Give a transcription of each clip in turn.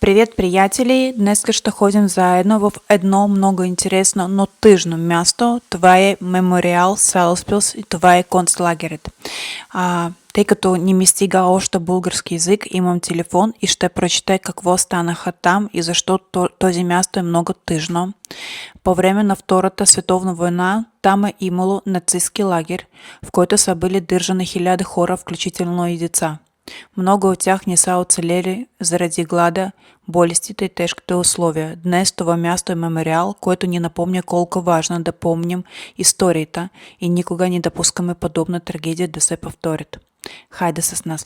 Привет, приятели! Днес ще ходим заедно в едно много интересно, но тъжно място. Това е Мемориал Салспилс и това е концлагерът. Тъй като не ми стига още български език, имам телефон и ще прочета какво станаха там и защо този място е много тъжно. По време на Втората световна война там е имало нацистски лагер, в който са били държани хиляди хора, включително и деца. Много от тях не са оцелели заради глада, болестите и тежките условия. Днес това място е мемориал, който ни напомня колко важно да помним историята и никога не допускаме подобна трагедия да се повторят. Хайде с нас!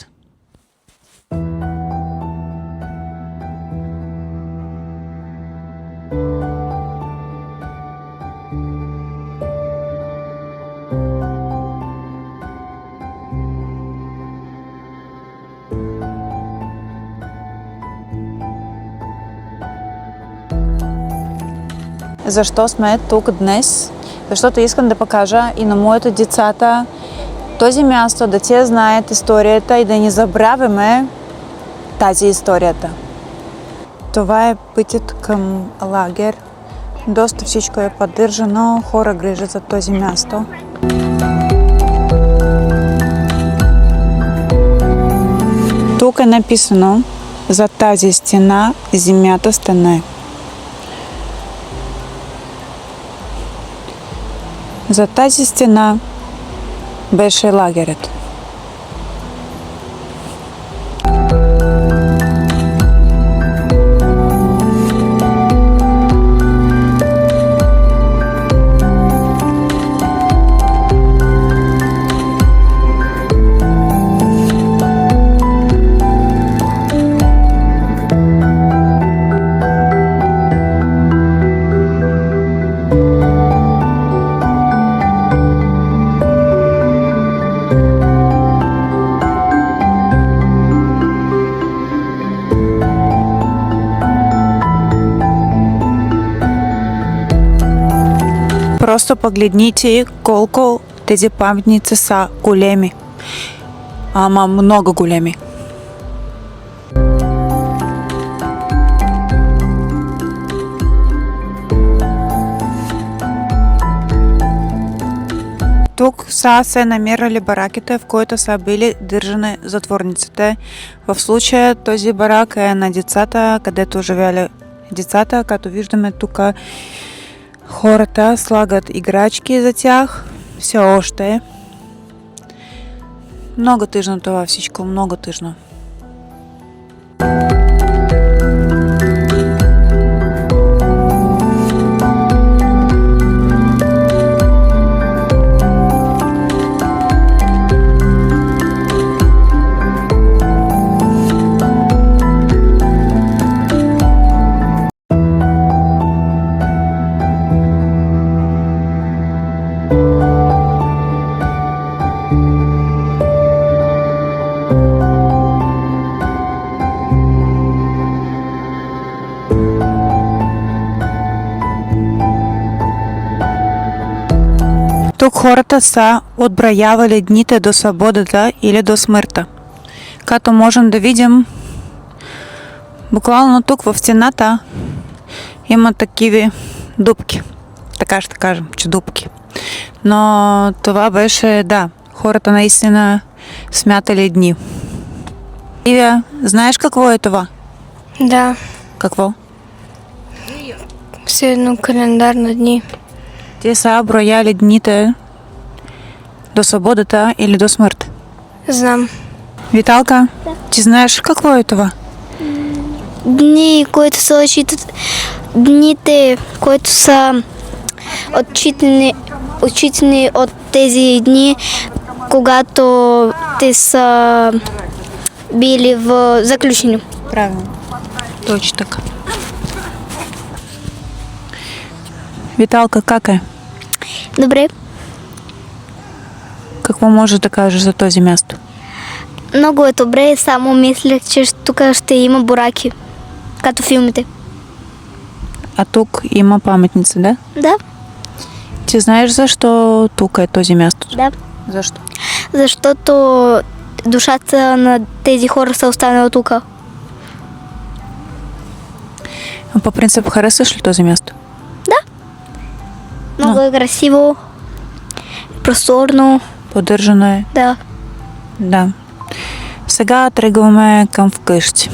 Защо сме тук днес? Защото искам да покажа и на моите децата този място, да те знаят историята и да не забравяме тази историята. Това е пътят към лагер. Доста всичко е поддържано, хора грижат за този място. Тук е написано: за тази стена земята стане. За тази стена беше лагерът. Просто погледните колко тези паметници са големи. Ама много големи. Тук са се намирали бараките, в които са били държани затворниците. В случая този барак е на децата, където живели децата, като виждаме тук. Хората слагат играчки за тях. Все още. Много тъжно това всичко, много тъжно. Тук хората са отброявали дните до свободата или до смъртта. Като можем да видим, буквално тук в стената има такива дупки. Така ще кажем, че дупки. Но това беше, да, хората наистина смятали дни. Ивия, знаеш какво е това? Да. Какво? Все едно календар на дни. Те са брояли дните до свободата или до смърт. Знам. Виталка, ти знаеш какво е това? Дни, които са отчитат, дните, които са отчитани от тези дни, когато те са били в заключени. Правилно. Точно така. Виталка, как е? Добре. Какво можеш да кажеш за този място? Много е добре, само мислех, че тук ще има бураки, като филмите. А тук има паметници, да? Да. Ти знаеш защо тук е този място? Да. Защо? Защото душата на тези хора са останали тук. По принцип, харесваш ли този място? Много е красиво, просторно, Поддържано е? да. Да. Сега тръгваме към вкъщи.